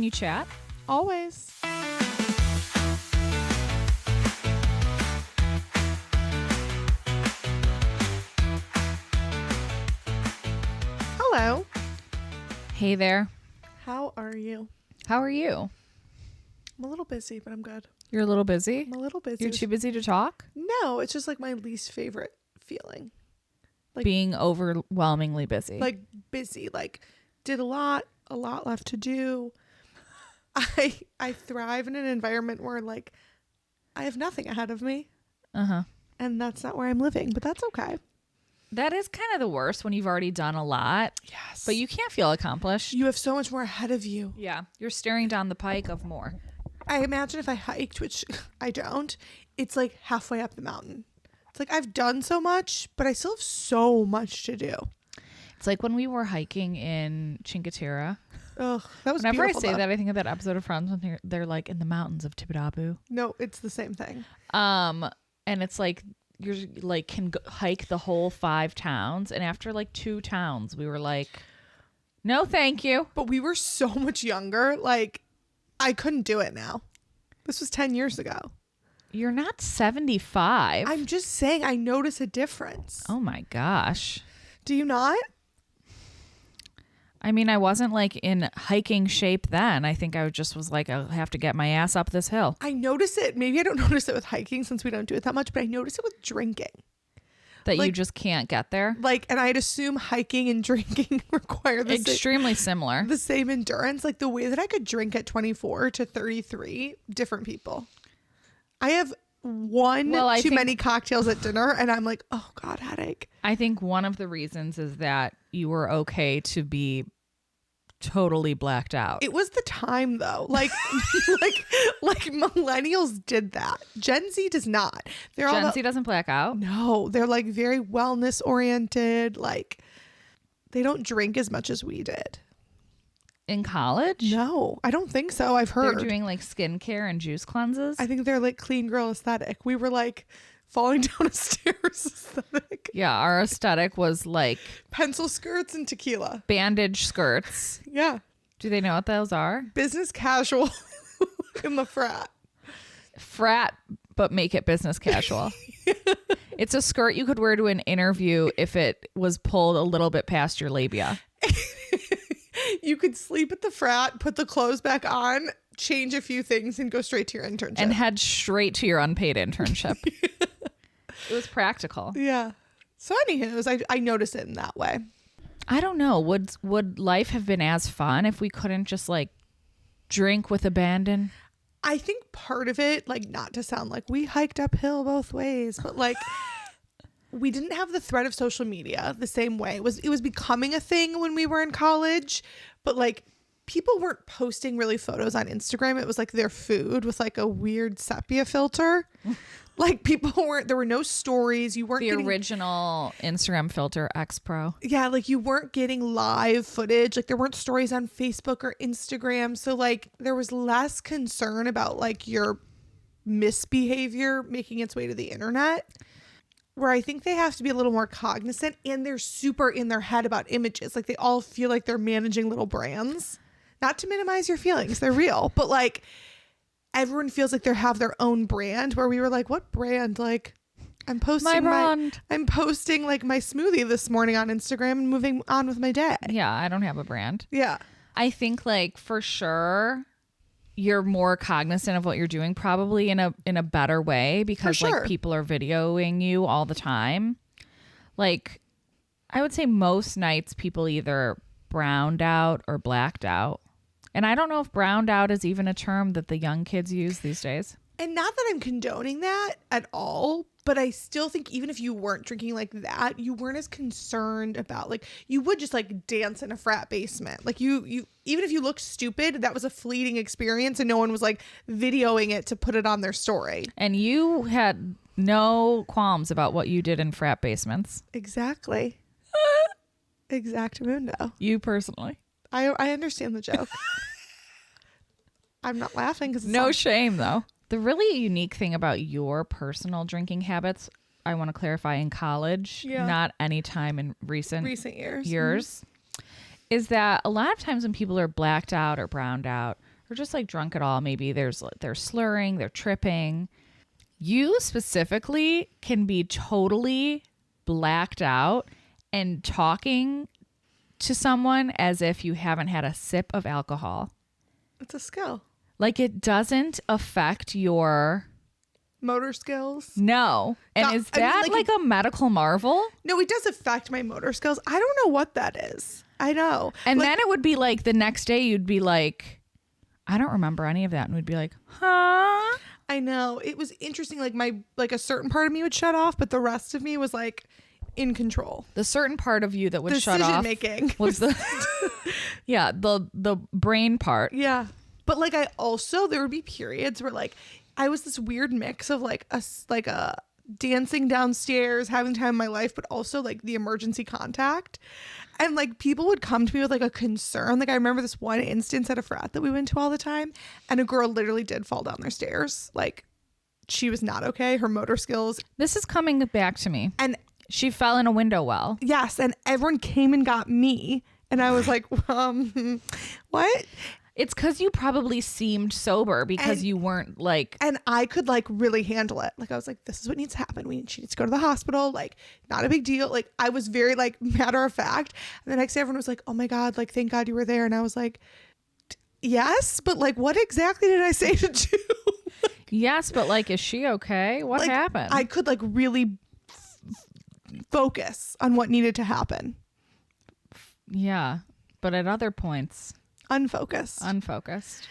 you chat? Always. Hello. Hey there. How are you? How are you? I'm a little busy, but I'm good. You're a little busy? I'm a little busy. You're too busy to talk? No, it's just like my least favorite feeling. Like being overwhelmingly busy. Like busy. Like did a lot left to do. I thrive in an environment where like I have nothing ahead of me. Uh-huh. And that's not where I'm living, but that's okay. That is kind of the worst when you've already done a lot. Yes. But you can't feel accomplished. You have so much more ahead of you. Yeah. You're staring down the pike of more. I imagine if I hiked, which I don't, it's like halfway up the mountain. It's like I've done so much, but I still have so much to do. It's like when we were hiking in Cinque Terre. Ugh, that was Whenever I beautiful. say that, I think of that episode of Friends when they're like in the mountains of Tibidabo. No, it's the same thing. And it's like you're like can hike the whole 5 towns, and after like 2 towns, we were like, no, thank you. But we were so much younger. Like I couldn't do it now. This was 10 years ago. You're not 75. I'm just saying I notice a difference. Oh my gosh. Do you not? I mean, I wasn't like in hiking shape then. I think I just was like, I'll have to get my ass up this hill. I notice it. Maybe I don't notice it with hiking since we don't do it that much, but I notice it with drinking. That like, you just can't get there. Like, and I'd assume hiking and drinking require the extremely similar. The same endurance. Like the way that I could drink at 24 to 33, different people. I have too many cocktails at dinner and I'm like, oh God, headache. I think one of the reasons is that you were okay to be totally blacked out. It was the time though. Like like millennials did that. Gen Z does not. Gen Z doesn't black out? No, they're like very wellness oriented. Like they don't drink as much as we did. In college? No, I don't think so. I've heard. They're doing like skincare and juice cleanses? I think they're like clean girl aesthetic. We were like falling down a stairs aesthetic. Yeah, our aesthetic was like pencil skirts and tequila. Bandage skirts. Yeah. Do they know what those are? Business casual in the frat. Frat, but make it business casual. It's a skirt you could wear to an interview if it was pulled a little bit past your labia. You could sleep at the frat, put the clothes back on, change a few things, and go straight to your internship. And head straight to your unpaid internship. It was practical. Yeah. So anywho, I noticed it in that way. I don't know. Would life have been as fun if we couldn't just like drink with abandon? I think part of it, like not to sound like we hiked uphill both ways, but like we didn't have the threat of social media the same way. It was becoming a thing when we were in college, but like people weren't posting really photos on Instagram. It was like their food with like a weird sepia filter. Like there were no stories. You weren't getting original Instagram filter X Pro. Yeah, like you weren't getting live footage. Like there weren't stories on Facebook or Instagram. So like there was less concern about like your misbehavior making its way to the internet. Where I think they have to be a little more cognizant, and they're super in their head about images. Like they all feel like they're managing little brands. Not to minimize your feelings, they're real, but like everyone feels like they have their own brand. Where we were like, what brand? Like I'm posting I'm posting like my smoothie this morning on Instagram and moving on with my day. Yeah, I don't have a brand. Yeah, I think like for sure you're more cognizant of what you're doing, probably in a better way, because like people are videoing you all the time. Like I would say most nights people either browned out or blacked out. And I don't know if browned out is even a term that the young kids use these days. And not that I'm condoning that at all, but I still think even if you weren't drinking like that, you weren't as concerned about like you would just like dance in a frat basement. Like you even if you looked stupid, that was a fleeting experience and no one was like videoing it to put it on their story. And you had no qualms about what you did in frat basements. Exactly. Exactamundo. You personally. I understand the joke. I'm not laughing because no shame though. The really unique thing about your personal drinking habits, I want to clarify, in college, not any time in recent years, is that a lot of times when people are blacked out or browned out Or just like drunk at all. Maybe they're slurring, they're tripping. You specifically can be totally blacked out and talking to someone as if you haven't had a sip of alcohol. It's a skill. Like it doesn't affect your motor skills. No. And is that like a medical marvel? No, it does affect my motor skills. I don't know what that is. I know. And then it would be like the next day you'd be like, I don't remember any of that. And we'd be like, huh? I know. It was interesting. Like a certain part of me would shut off, but the rest of me was like in control. The certain part of you that would shut off decision making was the the brain part. Yeah. But like there would be periods where like I was this weird mix of like a dancing downstairs, having time in my life, but also like the emergency contact. And like people would come to me with like a concern. Like I remember this one instance at a frat that we went to all the time, and a girl literally did fall down their stairs. Like she was not okay. Her motor skills. This is coming back to me. And she fell in a window well. Yes. And everyone came and got me. And I was like, what? It's because you probably seemed sober because you weren't like... And I could like really handle it. Like I was like, this is what needs to happen. She needs to go to the hospital. Like not a big deal. Like I was very like matter of fact. And the next day everyone was like, oh my God, like thank God you were there. And I was like, yes, but like what exactly did I say to do? Yes, but like, is she okay? What like, happened? I could like really focus on what needed to happen. Yeah, but at other points... Unfocused.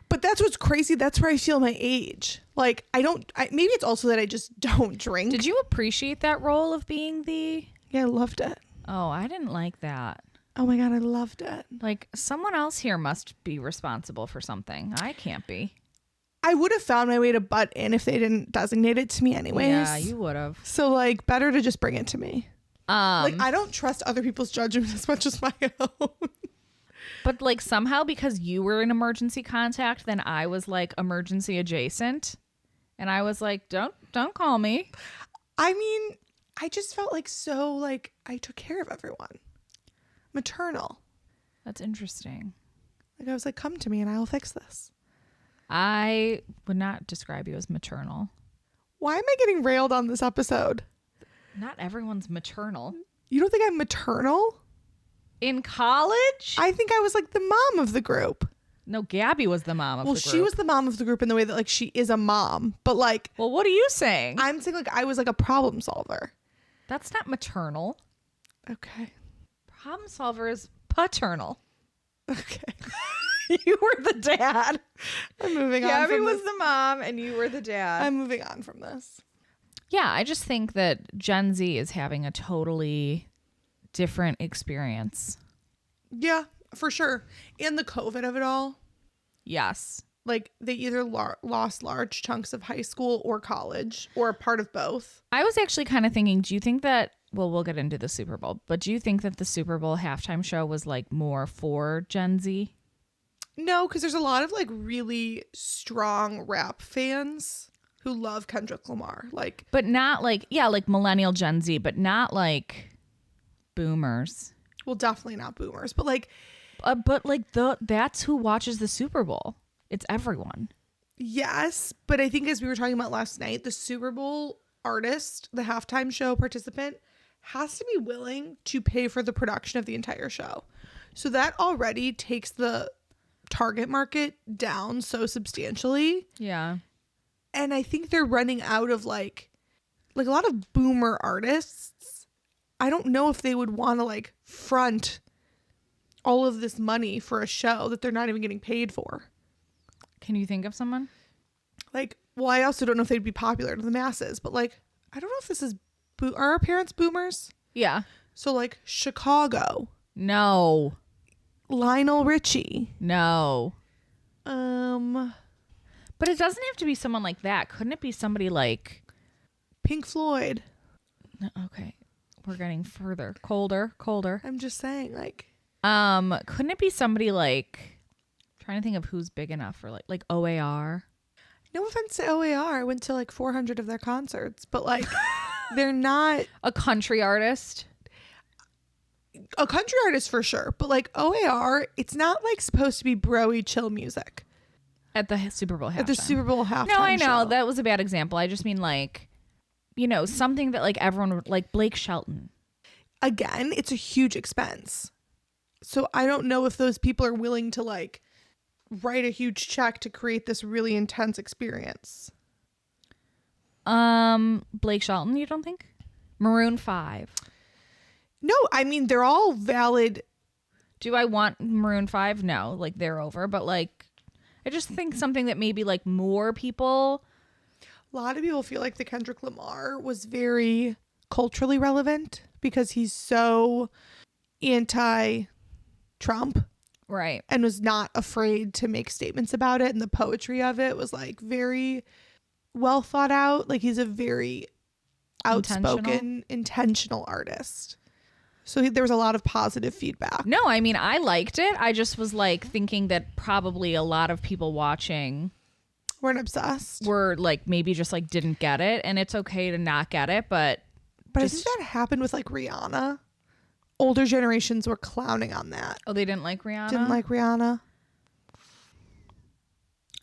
But that's what's crazy. That's where I feel my age. Like maybe it's also that I just don't drink. Did you appreciate that role of being the... Yeah, I loved it. Oh, I didn't like that. Oh my God, I loved it. Like someone else here must be responsible for something. I can't be. I would have found my way to butt in if they didn't designate it to me anyways. Yeah, you would have. So like better to just bring it to me. Like I don't trust other people's judgment as much as my own. But like somehow because you were in emergency contact, then I was like emergency adjacent. And I was like, don't call me. I mean, I just felt like so like I took care of everyone. Maternal. That's interesting. Like I was like, come to me and I'll fix this. I would not describe you as maternal. Why am I getting railed on this episode? Not everyone's maternal. You don't think I'm maternal? In college? I think I was like the mom of the group. No, Gabby was the mom of the group. Well, she was the mom of the group in the way that like she is a mom. But like... Well, what are you saying? I'm saying like I was like a problem solver. That's not maternal. Okay. Problem solver is paternal. Okay. You were the dad. I'm moving on. Gabby was the mom and you were the dad. I'm moving on from this. Yeah, I just think that Gen Z is having a totally different experience. Yeah, for sure. And the COVID of it all. Yes. Like they either lost large chunks of high school or college or a part of both. I was actually kind of thinking, do you think that, well, we'll get into the Super Bowl, but do you think that the Super Bowl halftime show was like more for Gen Z? No, because there's a lot of like really strong rap fans who love Kendrick Lamar. Like, but not like, yeah, like millennial Gen Z, but not like boomers. Well, definitely not boomers, but like that's who watches the Super Bowl. It's everyone. Yes, but I think as we were talking about last night, the Super Bowl artist, the halftime show participant, has to be willing to pay for the production of the entire show. So that already takes the target market down so substantially. Yeah. And I think they're running out of like a lot of boomer artists. I don't know if they would want to like front all of this money for a show that they're not even getting paid for. Can you think of someone? Like, well, I also don't know if they'd be popular to the masses, but like, I don't know if this is, are our parents boomers? Yeah. So like Chicago. No. Lionel Richie. No. But it doesn't have to be someone like that. Couldn't it be somebody like Pink Floyd? No, okay. We're getting further. Colder. I'm just saying, like. Couldn't it be somebody like, trying to think of who's big enough for like OAR? No offense to OAR. I went to like 400 of their concerts, but like they're not a country artist. A country artist for sure, but like OAR, it's not like supposed to be bro-y chill music. At the Super Bowl halftime. At the Super Bowl halftime. No, I know. Show. That was a bad example. I just mean like, you know, something that like everyone, like Blake Shelton. Again, it's a huge expense. So I don't know if those people are willing to like write a huge check to create this really intense experience. Blake Shelton, you don't think? Maroon 5. No, I mean, they're all valid. Do I want Maroon 5? No, like they're over. But like, I just think something that maybe like more people. A lot of people feel like the Kendrick Lamar was very culturally relevant because he's so anti-Trump. Right. And was not afraid to make statements about it. And the poetry of it was like very well thought out. Like he's a very outspoken, intentional artist. So there was a lot of positive feedback. No, I mean, I liked it. I just was like thinking that probably a lot of people watching weren't obsessed. Were like maybe just like didn't get it. And it's okay to not get it. But I think that happened with like Rihanna. Older generations were clowning on that. Oh, they didn't like Rihanna? Didn't like Rihanna.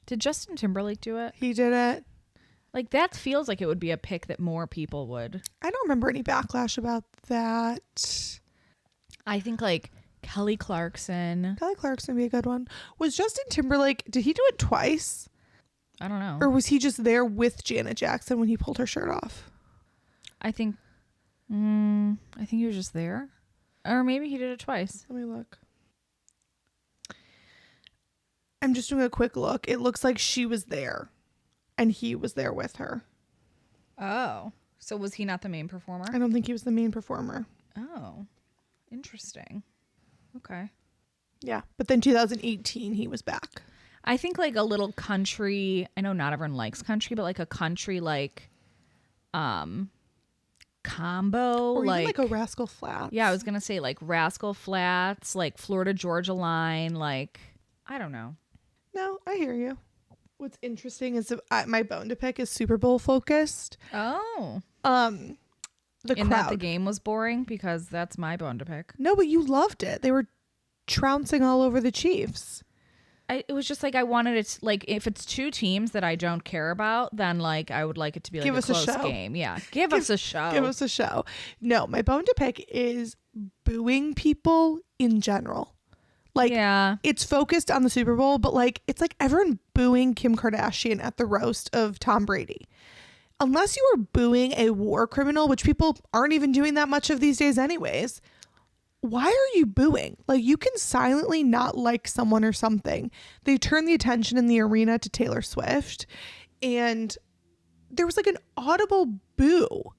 Did Justin Timberlake do it? He did it. Like that feels like it would be a pick that more people would. I don't remember any backlash about that. I think like Kelly Clarkson. Kelly Clarkson would be a good one. Was Justin Timberlake, did he do it twice? I don't know. Or was he just there with Janet Jackson when he pulled her shirt off? I think he was just there. Or maybe he did it twice. Let me look. I'm just doing a quick look. It looks like she was there and he was there with her. Oh. So was he not the main performer? I don't think he was the main performer. Oh. Interesting. Okay. Yeah. But then 2018, he was back. I think like a little country, I know not everyone likes country, but like a country like combo. Or like, even like a Rascal Flatts. Yeah, I was going to say like Rascal Flatts, like Florida Georgia Line, like, I don't know. No, I hear you. What's interesting is my bone to pick is Super Bowl focused. Oh. The crowd. That the game was boring because that's my bone to pick. No, but you loved it. They were trouncing all over the Chiefs. It was just like I wanted it to, like if it's two teams that I don't care about, then like I would like it to be like a close game. Yeah, give us a show. Give us a show. No, my bone to pick is booing people in general. Like, yeah, it's focused on the Super Bowl, but like it's like everyone booing Kim Kardashian at the roast of Tom Brady. Unless you are booing a war criminal, which people aren't even doing that much of these days anyways. Why are you booing? Like, you can silently not like someone or something. They turned the attention in the arena to Taylor Swift, and there was like an audible boo.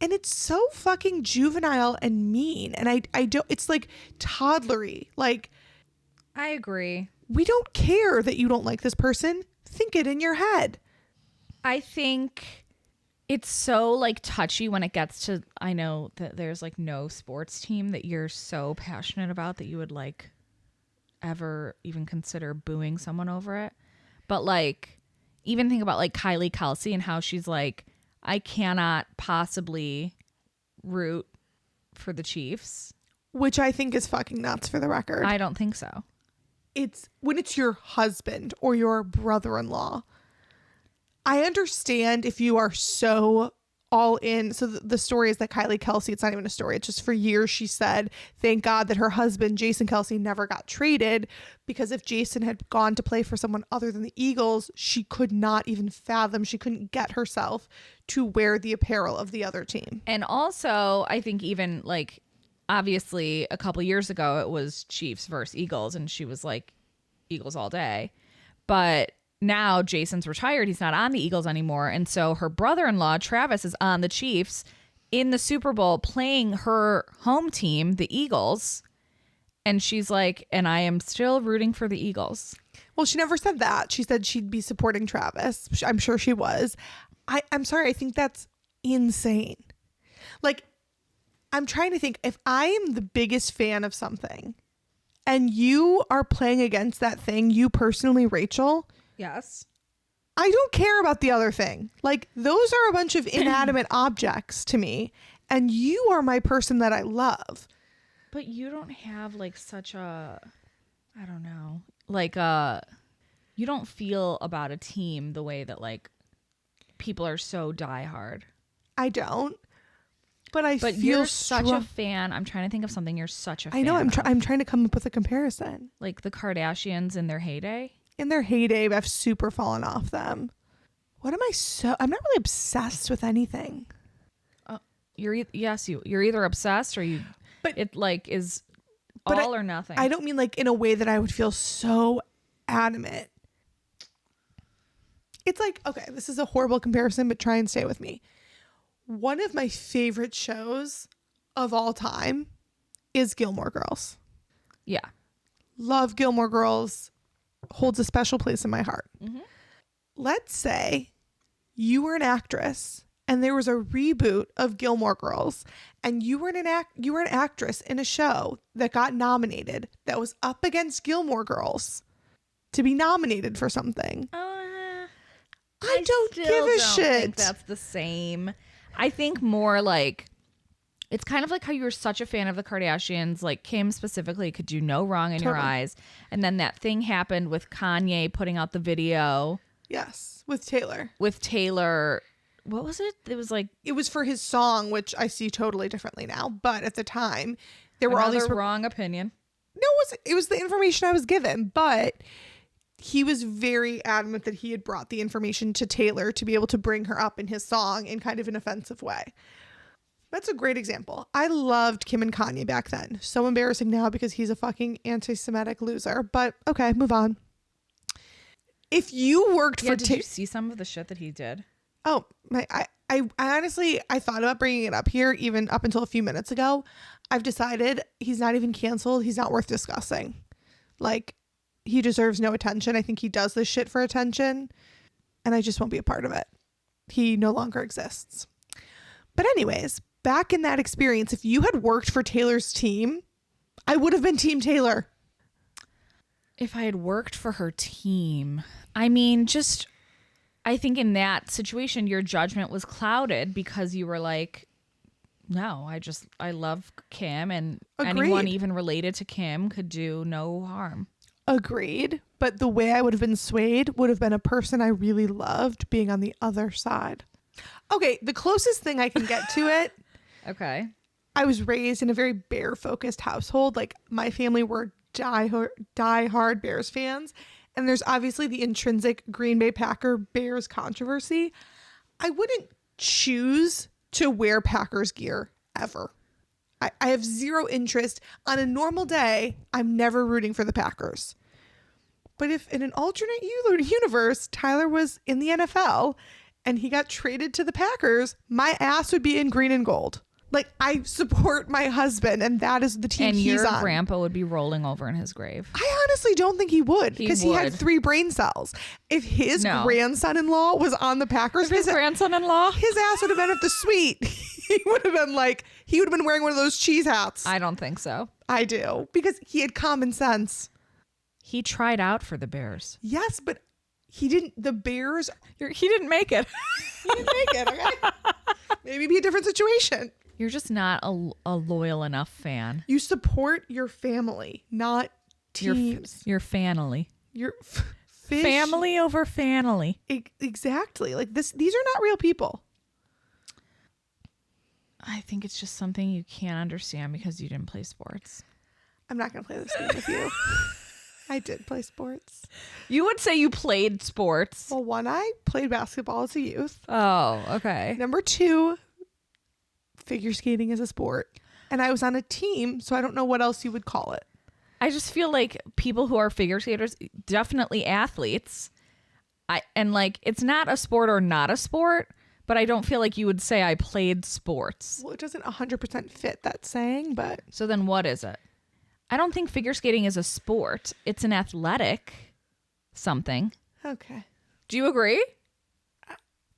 And it's so fucking juvenile and mean. And I don't, it's like toddlery. Like, I agree. We don't care that you don't like this person. Think it in your head. I think it's so like touchy when it gets to, I know that there's like no sports team that you're so passionate about that you would like ever even consider booing someone over it. But like, even think about like Kylie Kelsey and how she's like, I cannot possibly root for the Chiefs. Which I think is fucking nuts for the record. I don't think so. It's when it's your husband or your brother-in-law. I understand if you are so all in. So the story is that Kylie Kelsey, it's not even a story. It's just for years she said, thank God that her husband, Jason Kelsey, never got traded, because if Jason had gone to play for someone other than the Eagles, she could not even fathom. She couldn't get herself to wear the apparel of the other team. And also, I think even like, obviously a couple years ago, it was Chiefs versus Eagles and she was like Eagles all day. But now Jason's retired. He's not on the Eagles anymore. And so her brother-in-law, Travis, is on the Chiefs in the Super Bowl playing her home team, the Eagles. And she's like, and I am still rooting for the Eagles. Well, she never said that. She said she'd be supporting Travis. I'm sure she was. I'm sorry. I think that's insane. Like, I'm trying to think, if I am the biggest fan of something and you are playing against that thing, you personally, Rachel. Yes. I don't care about the other thing. Like, those are a bunch of inanimate objects to me. And you are my person that I love. But you don't have like such a, I don't know, like a, You don't feel about a team the way that like people are so diehard. I don't. But feel you're such a fan. I'm trying to think of something you're such a fan I know. of. I'm trying to come up with a comparison. Like the Kardashians in their heyday. In their heyday, I've super fallen off them. I'm not really obsessed with anything. You're either obsessed or you. But it like is all or nothing. I don't mean like in a way that I would feel so adamant. It's like, okay, this is a horrible comparison, but try and stay with me. One of my favorite shows of all time is Gilmore Girls. Yeah. Love Gilmore Girls. Holds a special place in my heart. Mm-hmm. Let's say you were an actress and there was a reboot of Gilmore Girls and you were an actress in a show that got nominated that was up against Gilmore Girls to be nominated for something. I don't give a shit. I think that's the same. I think more like it's kind of like how you were such a fan of the Kardashians, like Kim specifically could do no wrong in your eyes. And then that thing happened with Kanye putting out the video. Yes, with Taylor. What was it? It was for his song, which I see totally differently now. But at the time, there were all these wrong opinion. No, it was the information I was given. But he was very adamant that he had brought the information to Taylor to be able to bring her up in his song in kind of an offensive way. That's a great example. I loved Kim and Kanye back then. So embarrassing now because he's a fucking anti-Semitic loser. But okay, move on. If you worked for did you see some of the shit that he did? Oh, I honestly, I thought about bringing it up here even up until a few minutes ago. I've decided he's not even canceled. He's not worth discussing. Like, he deserves no attention. I think he does this shit for attention, and I just won't be a part of it. He no longer exists. But anyways, back in that experience, if you had worked for Taylor's team, I would have been Team Taylor. If I had worked for her team, I mean, I think in that situation, your judgment was clouded because you were like, no, I love Kim, and anyone even related to Kim could do no harm. Agreed. But the way I would have been swayed would have been a person I really loved being on the other side. Okay, the closest thing I can get to it. Okay. I was raised in a very Bear-focused household. Like, my family were die-hard Bears fans. And there's obviously the intrinsic Green Bay Packer Bears controversy. I wouldn't choose to wear Packers gear ever. I have zero interest. On a normal day, I'm never rooting for the Packers. But if in an alternate universe, Tyler was in the NFL and he got traded to the Packers, my ass would be in green and gold. Like, I support my husband, and that is the team he's on. And your grandpa would be rolling over in his grave. I honestly don't think he would, because he had 3 brain cells. If his grandson-in-law was on the Packers, his grandson-in-law, his ass would have been at the suite. He would have been wearing one of those cheese hats. I don't think so. I do, because he had common sense. He tried out for the Bears. Yes, but he didn't. The Bears. He didn't make it. He didn't make it. Okay. Maybe be a different situation. You're just not a loyal enough fan. You support your family, not teams. Your family. Your family over family. Exactly. Like this. These are not real people. I think it's just something you can't understand because you didn't play sports. I'm not going to play this game with you. I did play sports. You would say you played sports. Well, 1, I played basketball as a youth. Oh, okay. Number 2, figure skating is a sport. And I was on a team, so I don't know what else you would call it. I just feel like people who are figure skaters, definitely athletes. It's not a sport or not a sport, but I don't feel like you would say I played sports. Well, it doesn't 100% fit that saying, but... So then what is it? I don't think figure skating is a sport. It's an athletic something. Okay. Do you agree?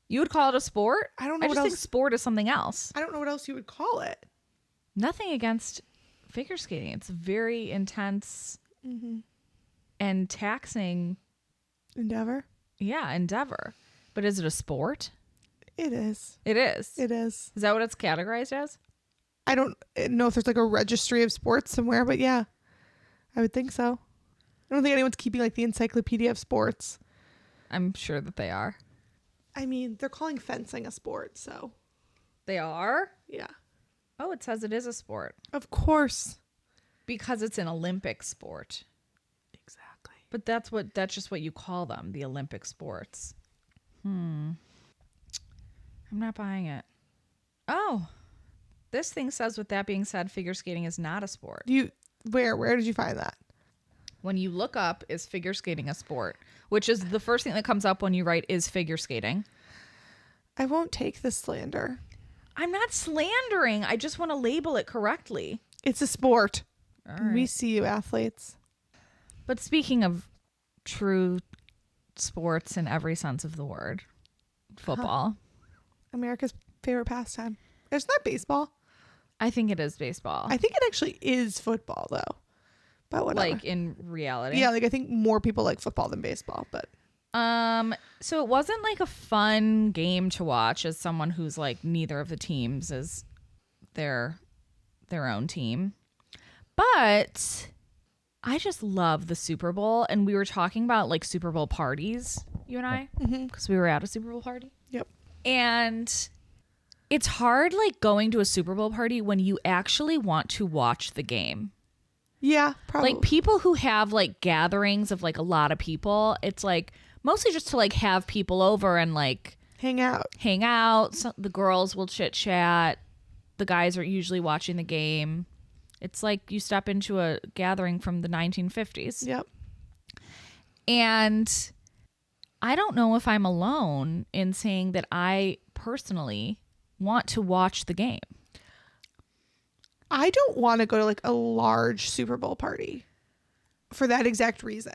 You would call it a sport? I don't know I just think sport is something else. I don't know what else you would call it. Nothing against figure skating. It's very intense and taxing. Endeavor? Yeah, endeavor. But is it a sport? It is. It is? It is. Is that what it's categorized as? I don't know if there's like a registry of sports somewhere, but yeah, I would think so. I don't think anyone's keeping like the encyclopedia of sports. I'm sure that they are. I mean, they're calling fencing a sport, so. They are? Yeah. Oh, it says it is a sport. Of course. Because it's an Olympic sport. Exactly. But that's just what you call them, the Olympic sports. I'm not buying it. Oh. This thing says, with that being said, figure skating is not a sport. Where did you find that? When you look up, is figure skating a sport? Which is the first thing that comes up when you write, is figure skating. I won't take this slander. I'm not slandering. I just want to label it correctly. It's a sport. All right. We see you, athletes. But speaking of true sports in every sense of the word, football. America's favorite pastime. Isn't that baseball? I think it is baseball. I think it actually is football, though. But whatever. Like in reality. Yeah, like I think more people like football than baseball, but. So it wasn't like a fun game to watch as someone who's like neither of the teams is their own team. But I just love the Super Bowl, and we were talking about like Super Bowl parties, you and I, because we were at a Super Bowl party. Yep. And it's hard like going to a Super Bowl party when you actually want to watch the game. Yeah, probably. Like people who have like gatherings of like a lot of people, it's like mostly just to like have people over and like hang out. So the girls will chit chat. The guys are usually watching the game. It's like you step into a gathering from the 1950s. Yep. And I don't know if I'm alone in saying that I personally want to watch the game. I don't want to go to like a large Super Bowl party for that exact reason.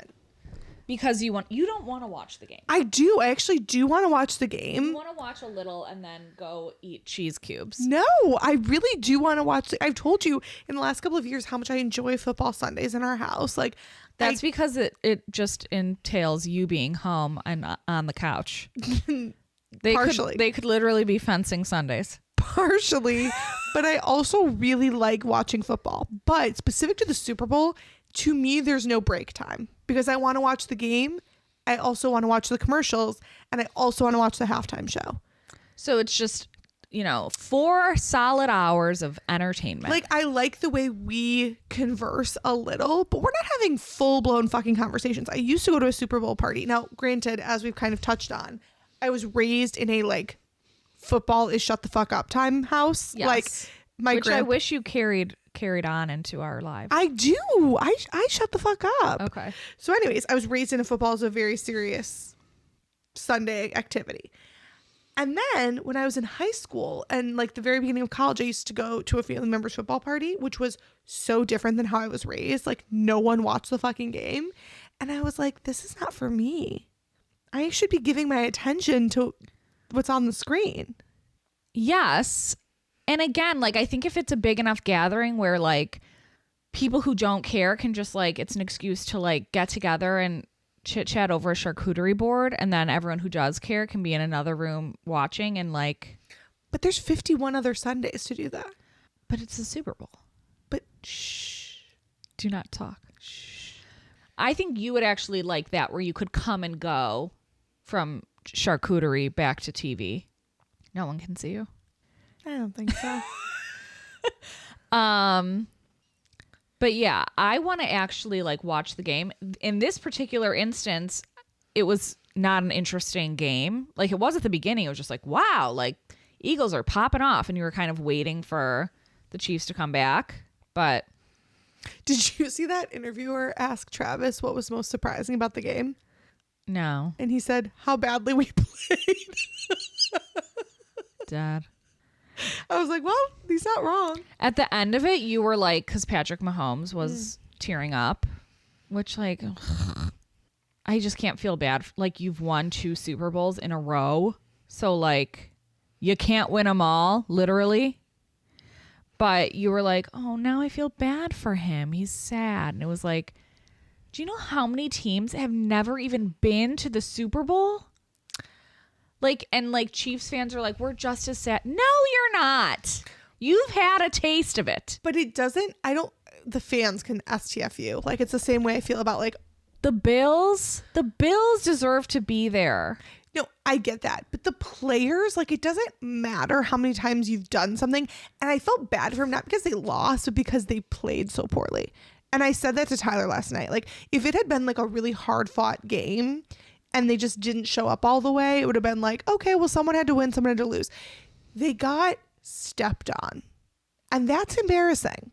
Because you don't want to watch the game. I do. I actually do want to watch the game. You want to watch a little and then go eat cheese cubes. No, I really do want to watch. I've told you in the last couple of years how much I enjoy football Sundays in our house. Like that's because it just entails you being home and on the couch. They could literally be fencing Sundays. Partially, but I also really like watching football. But specific to the Super Bowl, to me, there's no break time because I want to watch the game. I also want to watch the commercials, and I also want to watch the halftime show. So it's just, 4 solid hours of entertainment. Like, I like the way we converse a little, but we're not having full-blown fucking conversations. I used to go to a Super Bowl party. Now, granted, as we've kind of touched on, I was raised in a, like, football is shut the fuck up time house. Yes. Like, which I wish you carried on into our lives. I do. I shut the fuck up. Okay. So anyways, I was raised in a football as a very serious Sunday activity. And then when I was in high school and like the very beginning of college, I used to go to a family member's football party, which was so different than how I was raised. Like no one watched the fucking game. And I was like, this is not for me. I should be giving my attention to what's on the screen. Yes. And again, like I think if it's a big enough gathering where like people who don't care can just like, it's an excuse to like get together and chit chat over a charcuterie board, and then everyone who does care can be in another room watching and like. But there's 51 other Sundays to do that. But it's the Super Bowl. But shh. Do not talk. Shh. I think you would actually like that, where you could come and go from charcuterie back to TV. No one can see you. I don't think so. But yeah, I want to actually like watch the game. In this particular instance, it was not an interesting game. Like it was at the beginning. It was just like, wow, like Eagles are popping off, and you were kind of waiting for the Chiefs to come back. But did you see that interviewer ask Travis what was most surprising about the game? No. And he said, how badly we played. Dad. I was like, well, he's not wrong. At the end of it, you were like, because Patrick Mahomes was tearing up, which like, I just can't feel bad. Like you've won 2 Super Bowls in a row. So like, you can't win them all, literally. But you were like, oh, now I feel bad for him. He's sad. And it was like, do you know how many teams have never even been to the Super Bowl? Like, and like Chiefs fans are like, we're just as sad. No, you're not. You've had a taste of it. But it doesn't, the fans can STF you. Like, it's the same way I feel about like The Bills deserve to be there. No, I get that. But the players, like, it doesn't matter how many times you've done something. And I felt bad for them, not because they lost, but because they played so poorly. And I said that to Tyler last night. Like, if it had been like a really hard fought game and they just didn't show up all the way, it would have been like, okay, well, someone had to win, someone had to lose. They got stepped on. And that's embarrassing.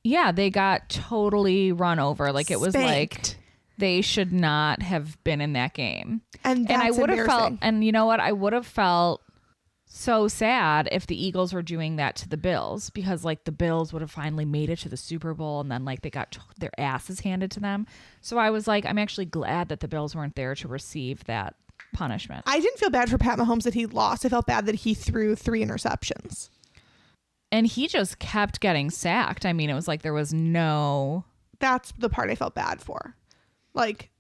Yeah, they got totally run over. Like, it was Spanked. like they should not have been in that game. And that's I would have felt, embarrassing. and you know what? I would have felt so sad if the Eagles were doing that to the Bills, because like the Bills would have finally made it to the Super Bowl and then like they got their asses handed to them. So I was like, I'm actually glad that the Bills weren't there to receive that punishment. I didn't feel bad for Pat Mahomes that he lost. I felt bad that he threw 3 interceptions. And he just kept getting sacked. I mean, it was like there was no... That's the part I felt bad for. Like,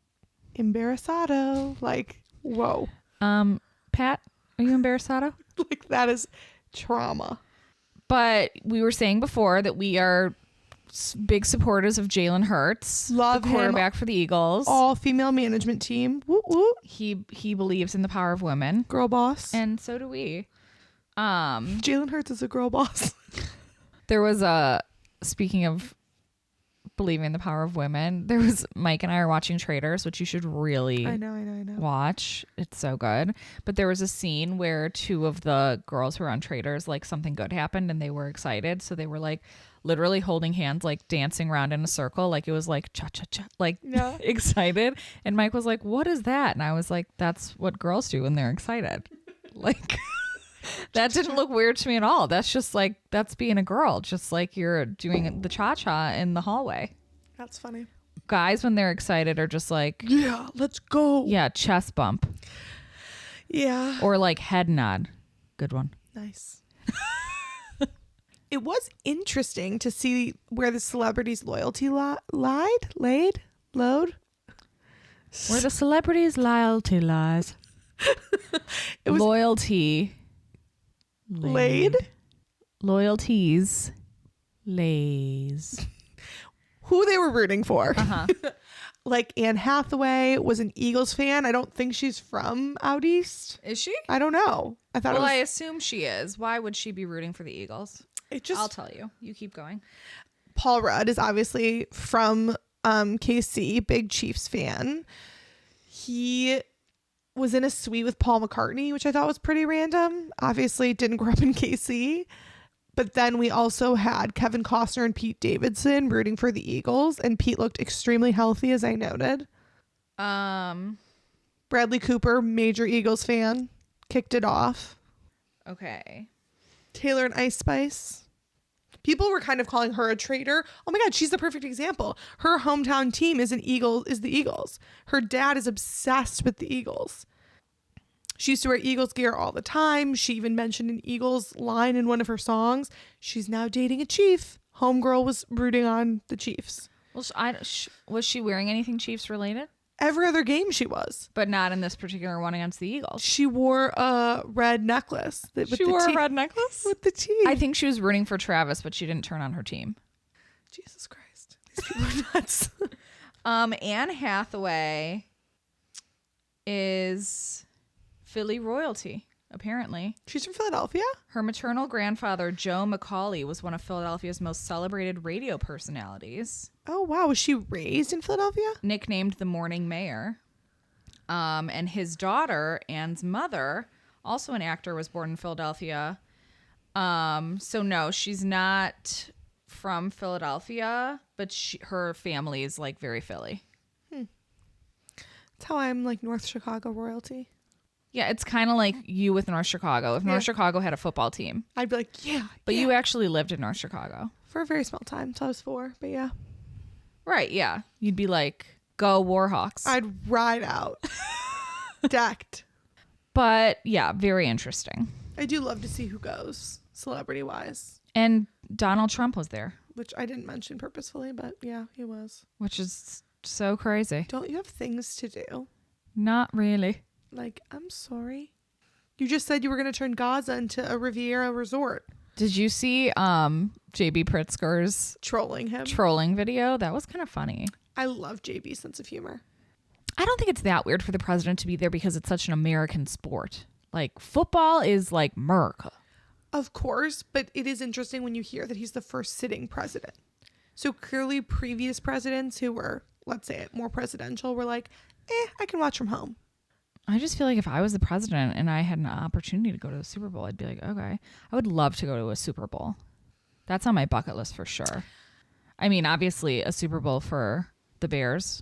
embarrassado. Like, whoa. Pat, are you embarrassado? Like, that is trauma. But we were saying before that we are big supporters of Jalen Hurts, Love the him. quarterback for the Eagles. All female management team. Woo woo. He believes in the power of women, Girl boss. and so do we. Jalen Hurts is a girl boss. There was speaking of believing in the power of women, there was Mike and I are watching Traitors, which you should really I know. watch. It's so good. But there was a scene where 2 of the girls who were on Traitors, like something good happened and they were excited. So they were like literally holding hands, like dancing around in a circle. Like it was like cha-cha-cha, like excited. And Mike was like, what is that? And I was like, that's what girls do when they're excited. Like... That didn't look weird to me at all. That's just like, that's being a girl, just like you're doing the cha-cha in the hallway. That's funny. Guys, when they're excited, are just like, Yeah, let's go. yeah, chest bump. Yeah. Or like head nod. Good one. Nice. It was interesting to see where the celebrities' loyalty lode? Where the celebrities' loyalty lies. It was Loyalty. laid. Loyalties. Lays. Who they were rooting for. Uh-huh. Like Anne Hathaway was an Eagles fan. I don't think she's from out east. Is she? I don't know. I thought Well, I it was. assume she is. Why would she be rooting for the Eagles? It just. I'll tell you. You keep going. Paul Rudd is obviously from KC, big Chiefs fan. He was in a suite with Paul McCartney, which I thought was pretty random. Obviously didn't grow up in KC. But then we also had Kevin Costner and Pete Davidson rooting for the Eagles, and Pete looked extremely healthy, as I noted. Bradley Cooper, major Eagles fan, kicked it off. Okay. Taylor and Ice Spice. People were kind of calling her a traitor. Oh my God, she's the perfect example. Her hometown team is the Eagles. Her dad is obsessed with the Eagles. She used to wear Eagles gear all the time. She even mentioned an Eagles line in one of her songs. She's now dating a Chief. Homegirl was rooting on the Chiefs. Well, was she wearing anything Chiefs related? Every other game she was. But not in this particular one against the Eagles. She wore a red necklace. She wore a red necklace? With the T. I think she was rooting for Travis, but she didn't turn on her team. Jesus Christ. These people are nuts. Anne Hathaway is Philly royalty, apparently. She's from Philadelphia? Her maternal grandfather, Joe McCauley, was one of Philadelphia's most celebrated radio personalities. Oh, wow. Was she raised in Philadelphia? Nicknamed the Morning Mayor. And his daughter, Anne's mother, also an actor, was born in Philadelphia. So no, she's not from Philadelphia, but her family is like very Philly. That's how I'm like North Chicago royalty. Yeah, it's kind of like you with North Chicago. If North Chicago had a football team. I'd be like, yeah. But you actually lived in North Chicago. For a very small time, till I was 4, but yeah. Right, yeah. You'd be like, go Warhawks. I'd ride out. Decked. But yeah, very interesting. I do love to see who goes, celebrity-wise. And Donald Trump was there. Which I didn't mention purposefully, but yeah, he was. Which is so crazy. Don't you have things to do? Not really. Like, I'm sorry. You just said you were going to turn Gaza into a Riviera resort. Did you see JB Pritzker's Trolling him. trolling video? That was kind of funny. I love JB's sense of humor. I don't think it's that weird for the president to be there because it's such an American sport. Like, football is like America. Of course, but it is interesting when you hear that he's the first sitting president. So clearly previous presidents who were, let's say it, more presidential were like, I can watch from home. I just feel like if I was the president and I had an opportunity to go to the Super Bowl, I'd be like, okay, I would love to go to a Super Bowl. That's on my bucket list for sure. I mean, obviously a Super Bowl for the Bears.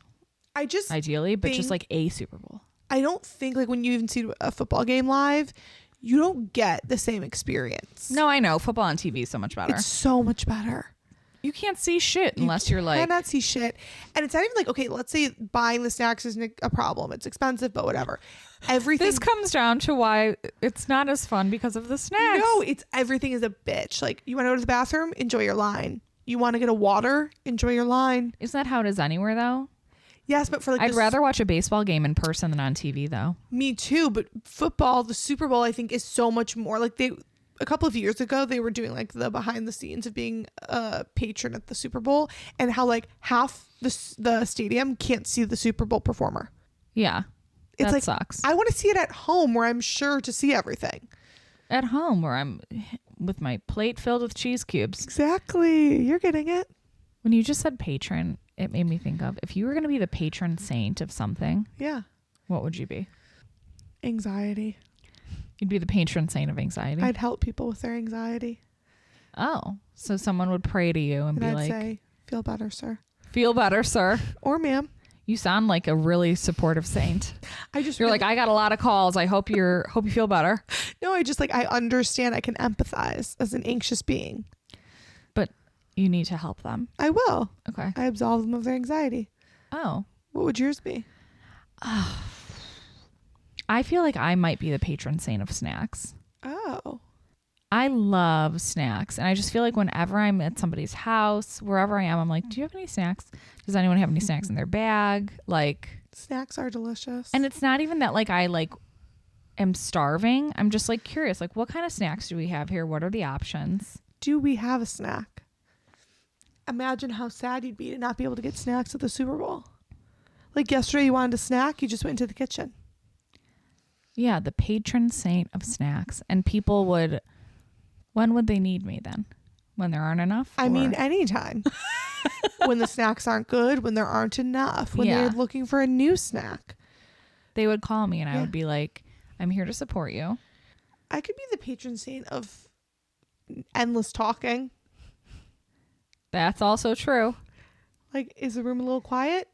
Ideally, but just like a Super Bowl. I don't think like when you even see a football game live, you don't get the same experience. No, I know. Football on TV is so much better. It's so much better. You can't see shit unless you're like... You cannot see shit. And it's not even like, okay, let's say buying the snacks isn't a problem. It's expensive, but whatever. Everything... This comes down to why it's not as fun because of the snacks. No, it's everything is a bitch. Like, you want to go to the bathroom? Enjoy your line. You want to get a water? Enjoy your line. Isn't that how it is anywhere, though? Yes, but for like... I'd rather watch a baseball game in person than on TV, though. Me too, but football, the Super Bowl, I think is so much more... Like, a couple of years ago, they were doing like the behind the scenes of being a patron at the Super Bowl and how like half the stadium can't see the Super Bowl performer. Yeah. It's that like, sucks. I want to see it at home where I'm sure to see everything. At home where I'm with my plate filled with cheese cubes. Exactly. You're getting it. When you just said patron, it made me think of if you were going to be the patron saint of something. Yeah. What would you be? Anxiety. You'd be the patron saint of anxiety. I'd help people with their anxiety. Oh, so someone would pray to you and be I'd like, say, feel better, sir. Feel better, sir. Or ma'am. You sound like a really supportive saint. You're like, I got a lot of calls. I hope you feel better. No, I understand. I can empathize as an anxious being. But you need to help them. I will. Okay. I absolve them of their anxiety. Oh. What would yours be? I feel like I might be the patron saint of snacks. Oh. I love snacks. And I just feel like whenever I'm at somebody's house, wherever I am, I'm like, do you have any snacks? Does anyone have any snacks in their bag? Like, snacks are delicious. And it's not even that like I like am starving. I'm just like curious, like what kind of snacks do we have here? What are the options? Do we have a snack? Imagine how sad you'd be to not be able to get snacks at the Super Bowl. Like yesterday you wanted a snack, you just went into the kitchen. Yeah, the patron saint of snacks. And people would, when would they need me then? When there aren't enough? I mean, anytime. When the snacks aren't good, when there aren't enough, when they're looking for a new snack. They would call me and I would be like, I'm here to support you. I could be the patron saint of endless talking. That's also true. Like, is the room a little quiet?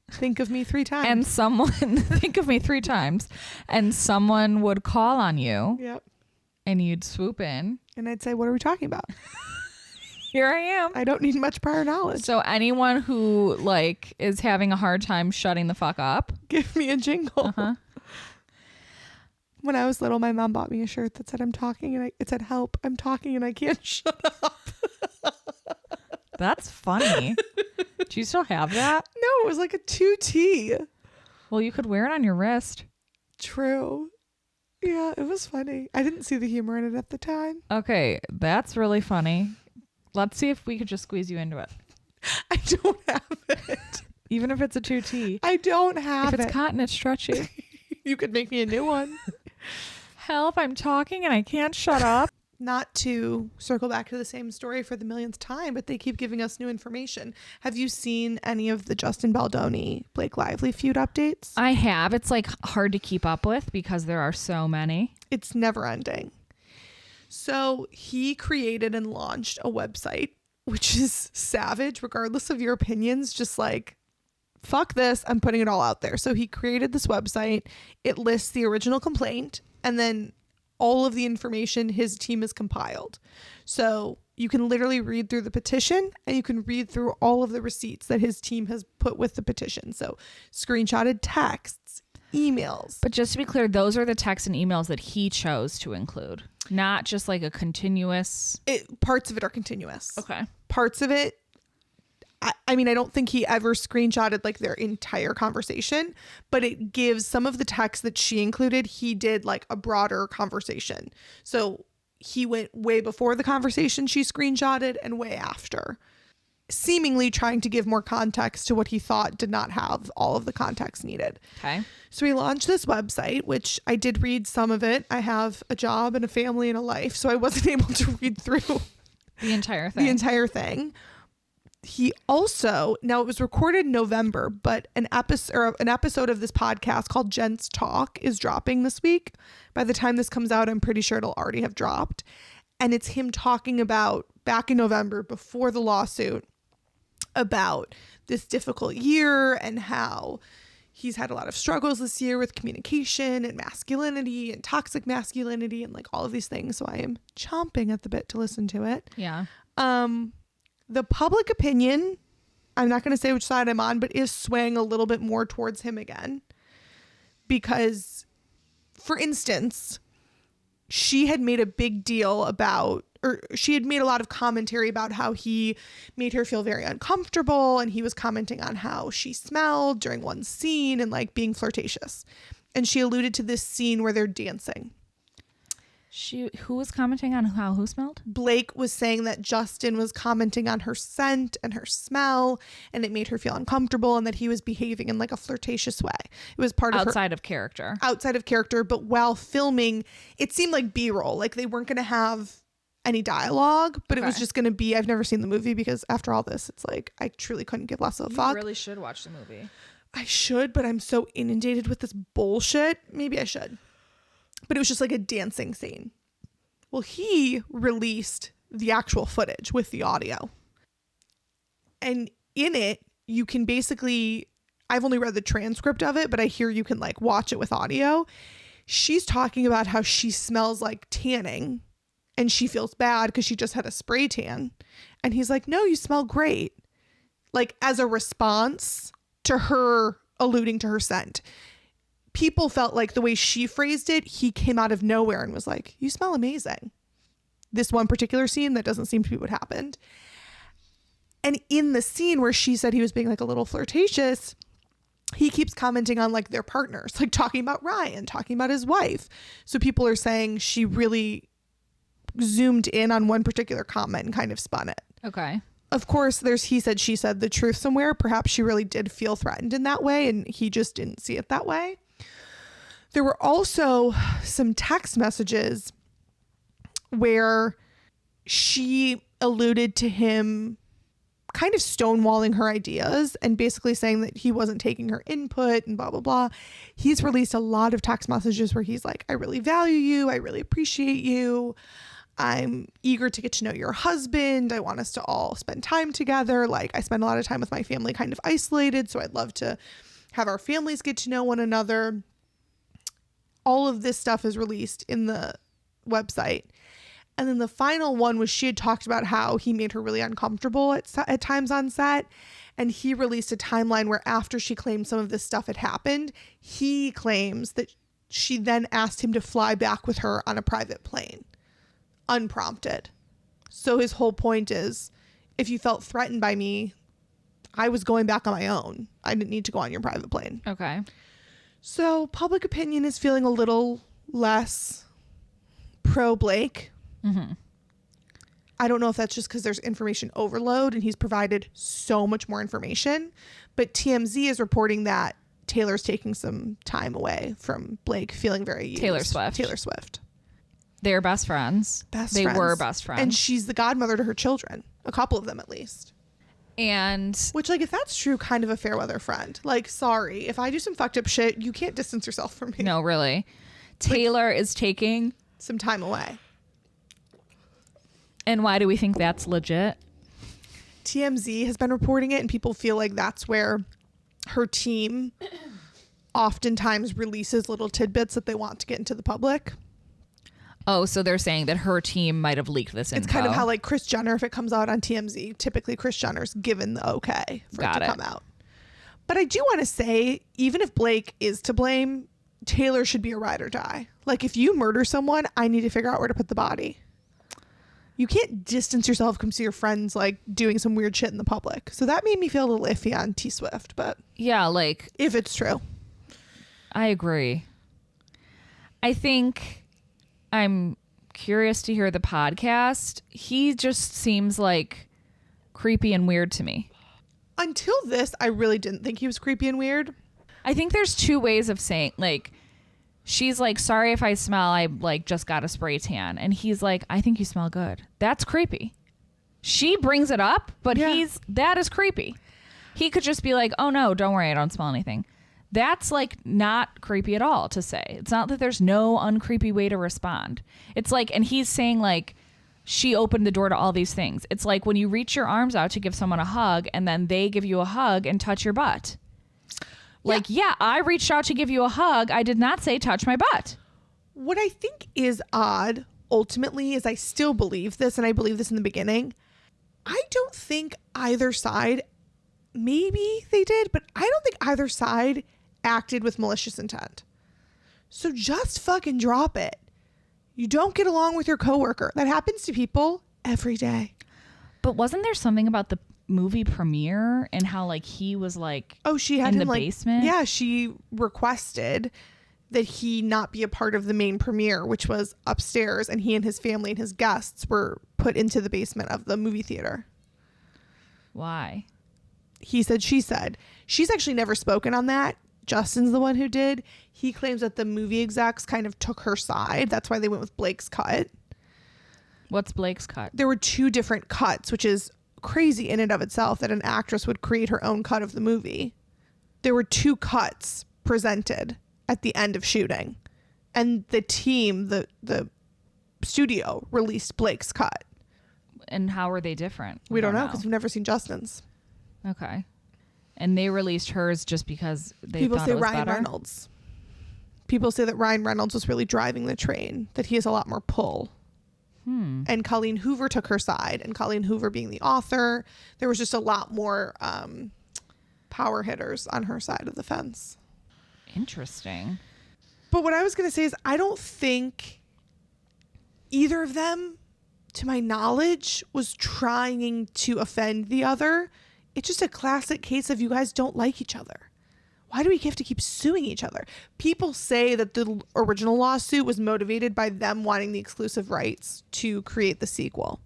Think of me 3 times. And someone, think of me 3 times. And someone would call on you. Yep. And you'd swoop in. And I'd say, what are we talking about? Here I am. I don't need much prior knowledge. So anyone who like is having a hard time shutting the fuck up. Give me a jingle. Uh-huh. When I was little, my mom bought me a shirt that said, it said, help, I'm talking and I can't shut up. That's funny. Do you still have that? No, it was like a 2T. Well, you could wear it on your wrist. True. Yeah, it was funny. I didn't see the humor in it at the time. Okay, that's really funny. Let's see if we could just squeeze you into it. I don't have it. Even if it's a 2T. I don't have it. If it's cotton, it's stretchy. You could make me a new one. Help, I'm talking and I can't shut up. Not to circle back to the same story for the millionth time, but they keep giving us new information. Have you seen any of the Justin Baldoni, Blake Lively feud updates? I have. It's like hard to keep up with because there are so many. It's never ending. So he created and launched a website, which is savage, regardless of your opinions, just like, fuck this, I'm putting it all out there. So he created this website. It lists the original complaint and then all of the information his team has compiled. So you can literally read through the petition and you can read through all of the receipts that his team has put with the petition. So screenshotted texts, emails. But just to be clear, those are the texts and emails that he chose to include, not just like a continuous. Parts of it are continuous. Okay. Parts of it, I mean, I don't think he ever screenshotted like their entire conversation, but it gives some of the text that she included. He did like a broader conversation. So he went way before the conversation she screenshotted and way after. seemingly trying to give more context to what he thought did not have all of the context needed. Okay. So he launched this website, which I did read some of it. I have a job and a family and a life, so I wasn't able to read through the entire thing. He also, now it was recorded in November, but an episode of this podcast called Gents Talk is dropping this week. By the time this comes out, I'm pretty sure it'll already have dropped. And it's him talking about back in November before the lawsuit about this difficult year and how he's had a lot of struggles this year with communication and masculinity and toxic masculinity and like all of these things. So I am chomping at the bit to listen to it. Yeah. The public opinion, I'm not going to say which side I'm on, but is swaying a little bit more towards him again. Because, for instance, she had made a big deal about, or she had made a lot of commentary about how he made her feel very uncomfortable, and he was commenting on how she smelled during one scene and like being flirtatious. And she alluded to this scene where they're dancing. Who was commenting on how who smelled? Blake was saying that Justin was commenting on her scent and her smell, and it made her feel uncomfortable, and that he was behaving in like a flirtatious way. It was part of outside of character, but while filming, it seemed like B-roll. Like they weren't going to have any dialogue, but it was just going to be, I've never seen the movie because after all this, it's like, I truly couldn't give less of a fuck. You really should watch the movie. I should, but I'm so inundated with this bullshit. Maybe I should. But it was just like a dancing scene. Well, he released the actual footage with the audio. And in it, you can basically, I've only read the transcript of it, but I hear you can like watch it with audio. She's talking about how she smells like tanning and she feels bad because she just had a spray tan. And he's like, no, you smell great. Like as a response to her alluding to her scent. People felt like the way she phrased it, he came out of nowhere and was like, you smell amazing. This one particular scene, that doesn't seem to be what happened. And in the scene where she said he was being like a little flirtatious, he keeps commenting on like their partners, like talking about Ryan, talking about his wife. So people are saying she really zoomed in on one particular comment and kind of spun it. Okay. Of course, there's he said, she said the truth somewhere. Perhaps she really did feel threatened in that way and he just didn't see it that way. There were also some text messages where she alluded to him kind of stonewalling her ideas and basically saying that he wasn't taking her input and blah, blah, blah. He's released a lot of text messages where he's like, I really value you. I really appreciate you. I'm eager to get to know your husband. I want us to all spend time together. Like I spend a lot of time with my family kind of isolated. So I'd love to have our families get to know one another. All of this stuff is released in the website. And then the final one was she had talked about how he made her really uncomfortable at times on set. And he released a timeline where after she claimed some of this stuff had happened, he claims that she then asked him to fly back with her on a private plane, unprompted. So his whole point is, if you felt threatened by me, I was going back on my own. I didn't need to go on your private plane. Okay. So public opinion is feeling a little less pro Blake. Mm-hmm. I don't know if that's just because there's information overload and he's provided so much more information. But TMZ is reporting that Taylor's taking some time away from Blake, feeling very used. Taylor Swift. They're best friends. They were best friends. And she's the godmother to her children. A couple of them at least. And which, like, if that's true, kind of a fair weather friend. Like, sorry, if I do some fucked up shit, you can't distance yourself from me. No, really. Taylor is taking some time away. And why do we think that's legit? TMZ has been reporting it, and people feel like that's where her team oftentimes releases little tidbits that they want to get into the public. Oh, so they're saying that her team might have leaked this info. It's kind of how like Kris Jenner, if it comes out on TMZ, typically Kris Jenner's given the okay for it to come out. But I do want to say, even if Blake is to blame, Taylor should be a ride or die. Like if you murder someone, I need to figure out where to put the body. You can't distance yourself from your friends like doing some weird shit in the public. So that made me feel a little iffy on T Swift, but yeah, like if it's true. I agree. I think I'm curious to hear the podcast. He just seems like creepy and weird to me. Until this, I really didn't think he was creepy and weird. I think there's two ways of saying, like, she's like, sorry if I smell, I like just got a spray tan. And he's like, I think you smell good. That's creepy. She brings it up, but that is creepy. He could just be like, oh no, don't worry, I don't smell anything. That's like not creepy at all to say. It's not that there's no uncreepy way to respond. It's like, and he's saying like, she opened the door to all these things. It's like when you reach your arms out to give someone a hug and then they give you a hug and touch your butt. Like, yeah, I reached out to give you a hug. I did not say touch my butt. What I think is odd, ultimately, is I still believe this, and I believe this in the beginning. I don't think either side, maybe they did, but I don't think either side acted with malicious intent. So just fucking drop it. You don't get along with your coworker. That happens to people every day. But wasn't there something about the movie premiere and how like he was like, oh, she had in him the like, basement? Yeah, she requested that he not be a part of the main premiere, which was upstairs, and he and his family and his guests were put into the basement of the movie theater. Why? He said, she said. She's actually never spoken on that. Justin's the one who did. He claims that the movie execs kind of took her side. That's why they went with Blake's cut. What's Blake's cut? There were 2 different cuts, which is crazy in and of itself that an actress would create her own cut of the movie. There were 2 cuts presented at the end of shooting, and the team, the studio, released Blake's cut. And how are they different? We don't know because we've never seen Justin's. Okay. And they released hers just because People thought say it was Ryan better? Reynolds. People say that Ryan Reynolds was really driving the train, that he has a lot more pull. And Colleen Hoover took her side, and Colleen Hoover being the author, there was just a lot more power hitters on her side of the fence. Interesting. But what I was going to say is I don't think either of them, to my knowledge, was trying to offend the other. It's just a classic case of you guys don't like each other. Why do we have to keep suing each other? People say that the original lawsuit was motivated by them wanting the exclusive rights to create the sequel.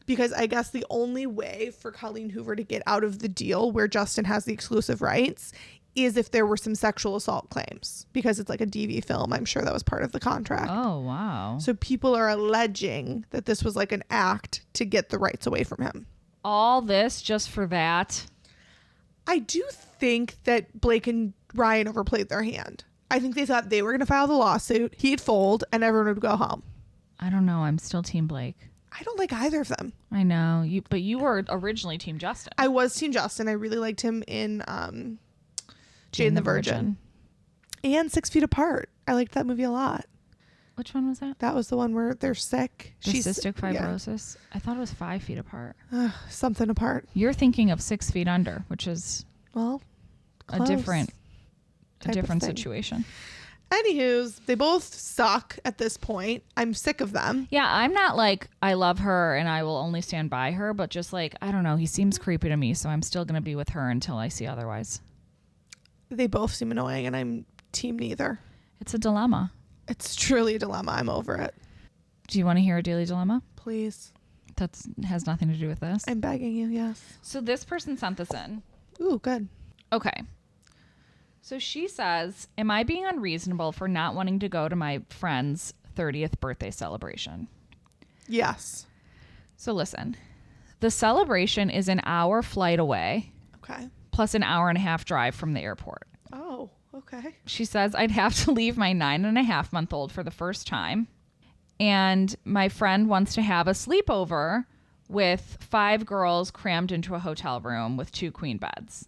Because I guess the only way for Colleen Hoover to get out of the deal where Justin has the exclusive rights is if there were some sexual assault claims. Because it's like a DV film. I'm sure that was part of the contract. Oh, wow. So people are alleging that this was like an act to get the rights away from him. All this just for that? I do think that Blake and Ryan overplayed their hand. I think they thought they were going to file the lawsuit, he'd fold, and everyone would go home. I don't know. I'm still Team Blake. I don't like either of them. I know. But you were originally Team Justin. I was Team Justin. I really liked him in Jane the Virgin. And 6 Feet Apart. I liked that movie a lot. Which one was that? That was the one where they're sick. She's cystic fibrosis. Yeah. I thought it was 5 feet apart. Something apart. You're thinking of 6 feet under, which is close. a different situation. Anywho's, they both suck at this point. I'm sick of them. Yeah, I'm not like I love her and I will only stand by her, but just like, I don't know, he seems creepy to me, so I'm still going to be with her until I see otherwise. They both seem annoying and I'm team neither. It's a dilemma. It's truly a dilemma. I'm over it. Do you want to hear a daily dilemma? Please. That has nothing to do with this. I'm begging you, yes. So this person sent this in. Ooh, good. Okay. So she says, am I being unreasonable for not wanting to go to my friend's 30th birthday celebration? Yes. So listen, the celebration is an hour flight away. Okay. Plus an hour and a half drive from the airport. Oh, okay. She says I'd have to leave my 9.5-month-old for the first time. And my friend wants to have a sleepover with 5 girls crammed into a hotel room with 2 queen beds.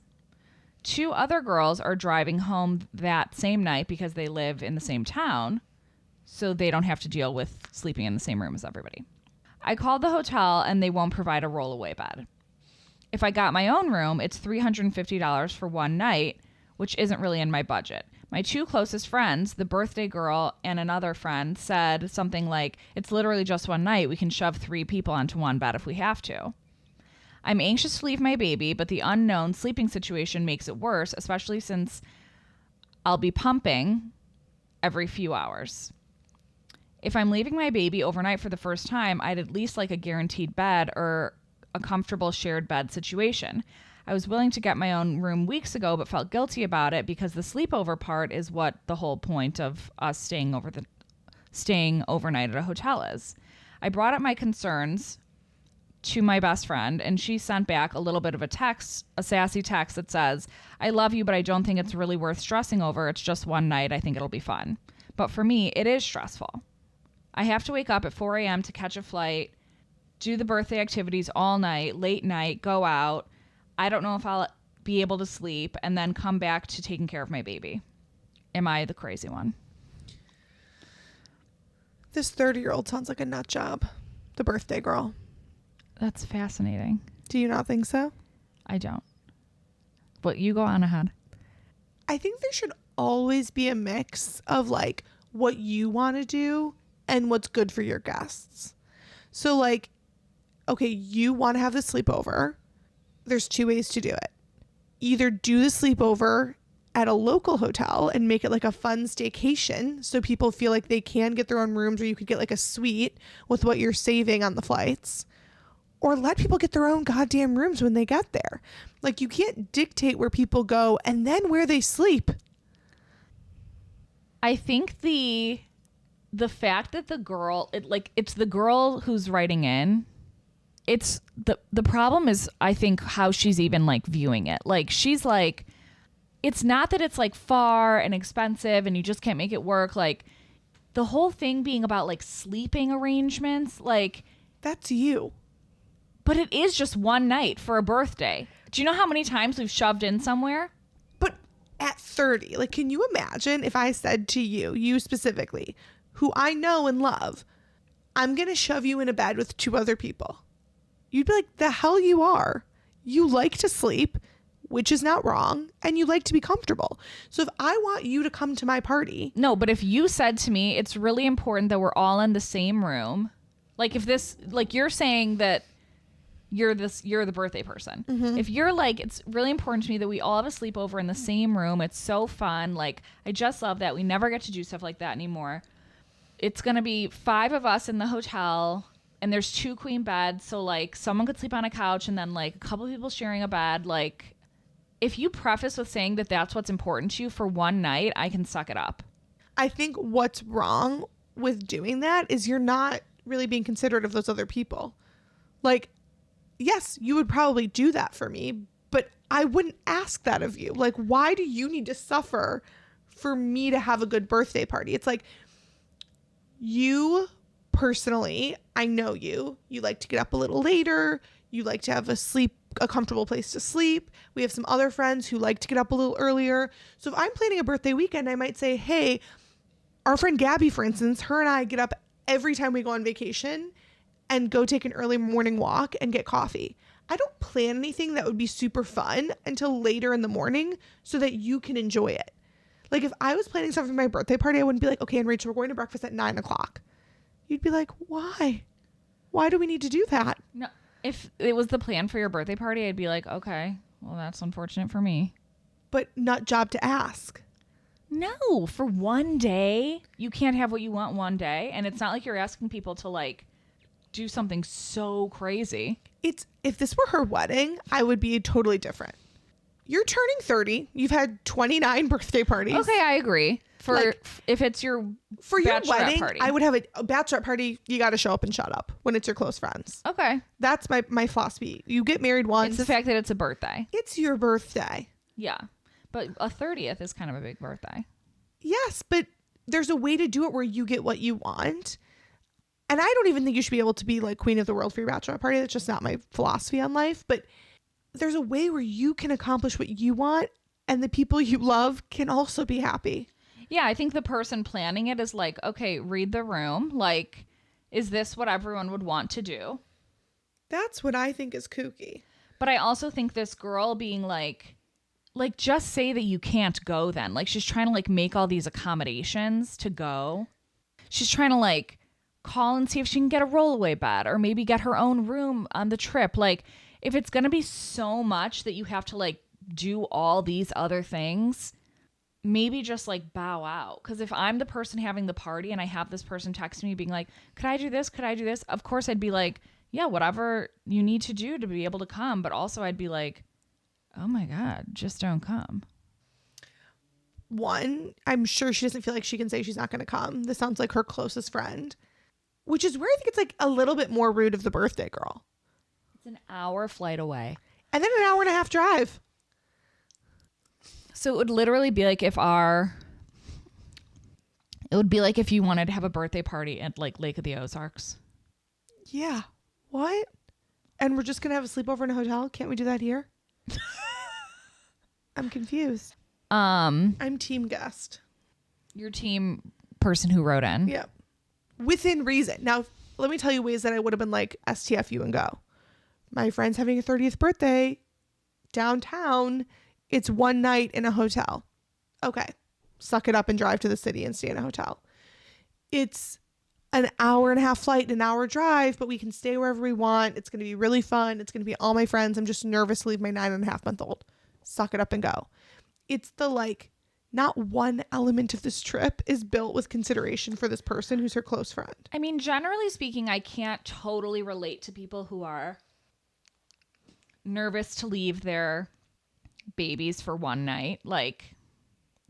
2 other girls are driving home that same night because they live in the same town, so they don't have to deal with sleeping in the same room as everybody. I called the hotel and they won't provide a rollaway bed. If I got my own room, it's $350 for one night, which isn't really in my budget. My 2 closest friends, the birthday girl and another friend, said something like, it's literally just one night. We can shove 3 people onto one bed if we have to. I'm anxious to leave my baby, but the unknown sleeping situation makes it worse, especially since I'll be pumping every few hours. If I'm leaving my baby overnight for the first time, I'd at least like a guaranteed bed or a comfortable shared bed situation. I was willing to get my own room weeks ago, but felt guilty about it because the sleepover part is what the whole point of us staying overnight at a hotel is. I brought up my concerns to my best friend, and she sent back a little bit of a sassy text that says, I love you, but I don't think it's really worth stressing over. It's just one night. I think it'll be fun. But for me, it is stressful. I have to wake up at 4 a.m. to catch a flight, do the birthday activities all night, late night, go out. I don't know if I'll be able to sleep, and then come back to taking care of my baby. Am I the crazy one? This 30-year-old sounds like a nut job. The birthday girl. That's fascinating. Do you not think so? I don't. But you go on ahead. I think there should always be a mix of like what you want to do and what's good for your guests. So like, okay, you want to have the sleepover. There's two ways to do it. Either do the sleepover at a local hotel and make it like a fun staycation so people feel like they can get their own rooms, or you could get like a suite with what you're saving on the flights, or let people get their own goddamn rooms when they get there. Like, you can't dictate where people go and then where they sleep. I think the fact that it's the girl who's writing in, it's the problem is, I think, how she's even like viewing it. Like, she's like, it's not that it's like far and expensive and you just can't make it work. Like, the whole thing being about like sleeping arrangements, like, that's you. But it is just one night for a birthday. Do you know how many times we've shoved in somewhere? But at 30, like, can you imagine if I said to you specifically, who I know and love, I'm going to shove you in a bed with two other people? You'd be like, the hell you are. You like to sleep, which is not wrong, and you like to be comfortable. So if I want you to come to my party. No, but if you said to me, it's really important that we're all in the same room. Like, if this, like, you're saying that you're the birthday person. Mm-hmm. If you're like, it's really important to me that we all have a sleepover in the same room. It's so fun. Like, I just love that. We never get to do stuff like that anymore. It's going to be 5 of us in the hotel, and there's 2 queen beds. So like, someone could sleep on a couch and then like a couple of people sharing a bed. Like, if you preface with saying that that's what's important to you for one night, I can suck it up. I think what's wrong with doing that is you're not really being considerate of those other people. Like, yes, you would probably do that for me, but I wouldn't ask that of you. Like, why do you need to suffer for me to have a good birthday party? It's like, you personally, I know you like to get up a little later. You like to have a comfortable place to sleep. We have some other friends who like to get up a little earlier. So if I'm planning a birthday weekend, I might say, hey, our friend Gabby, for instance, her and I get up every time we go on vacation and go take an early morning walk and get coffee. I don't plan anything that would be super fun until later in the morning so that you can enjoy it. Like, if I was planning something for my birthday party, I wouldn't be like, okay, and Rachel, we're going to breakfast at 9:00. You'd be like, why? Why do we need to do that? No, if it was the plan for your birthday party, I'd be like, okay, well, that's unfortunate for me. But nut job to ask. No, for one day, you can't have what you want one day. And it's not like you're asking people to like do something so crazy. If this were her wedding, I would be totally different. You're turning 30. You've had 29 birthday parties. Okay, I agree. If it's your wedding party. I would have a bachelorette party. You got to show up and shut up when it's your close friends. Okay, that's my philosophy. You get married once. It's the fact that it's a birthday. It's your birthday. Yeah, but a 30th is kind of a big birthday. Yes, but there's a way to do it where you get what you want. And I don't even think you should be able to be like queen of the world for your bachelorette party. That's just not my philosophy on life. But there's a way where you can accomplish what you want and the people you love can also be happy. Yeah, I think the person planning it is like, okay, read the room. Like, is this what everyone would want to do? That's what I think is kooky. But I also think this girl being like, just say that you can't go then. Like, she's trying to like make all these accommodations to go. She's trying to like call and see if she can get a rollaway bed or maybe get her own room on the trip. Like, if it's going to be so much that you have to like do all these other things, maybe just like bow out. Because if I'm the person having the party and I have this person text me being like, could I do this? Could I do this? Of course I'd be like, yeah, whatever you need to do to be able to come. But also I'd be like, oh my God, just don't come. One, I'm sure she doesn't feel like she can say she's not going to come. This sounds like her closest friend, which is where I think it's like a little bit more rude of the birthday girl. It's an hour flight away. And then an hour and a half drive. So it would literally be like if you wanted to have a birthday party at like Lake of the Ozarks. Yeah. What? And we're just going to have a sleepover in a hotel? Can't we do that here? I'm confused. I'm team guest. Your team person who wrote in. Yeah. Within reason. Now, let me tell you ways that I would have been like, STFU and go. My friend's having a 30th birthday downtown. It's one night in a hotel. Okay. Suck it up and drive to the city and stay in a hotel. It's an hour and a half flight, an hour drive, but we can stay wherever we want. It's going to be really fun. It's going to be all my friends. I'm just nervous to leave my 9.5-month-old. Suck it up and go. It's the like, not one element of this trip is built with consideration for this person who's her close friend. I mean, generally speaking, I can't totally relate to people who are nervous to leave their babies for one night. Like,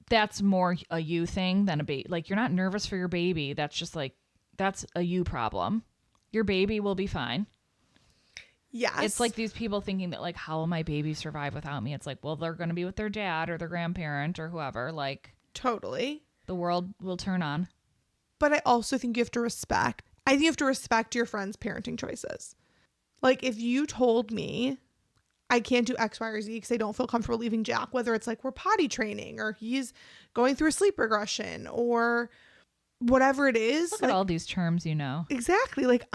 that's more a you thing than a baby. Like, you're not nervous for your baby. That's just like, that's a you problem. Your baby will be fine. Yes. It's like these people thinking that like, how will my baby survive without me? It's like, well, they're going to be with their dad or their grandparent or whoever. Like, totally. The world will turn on. But I also think you have to respect. I think you have to respect your friend's parenting choices. Like, if you told me I can't do X, Y, or Z because I don't feel comfortable leaving Jack, whether it's like we're potty training or he's going through a sleep regression or whatever it is. Look like, at all these terms, you know. Exactly. Like,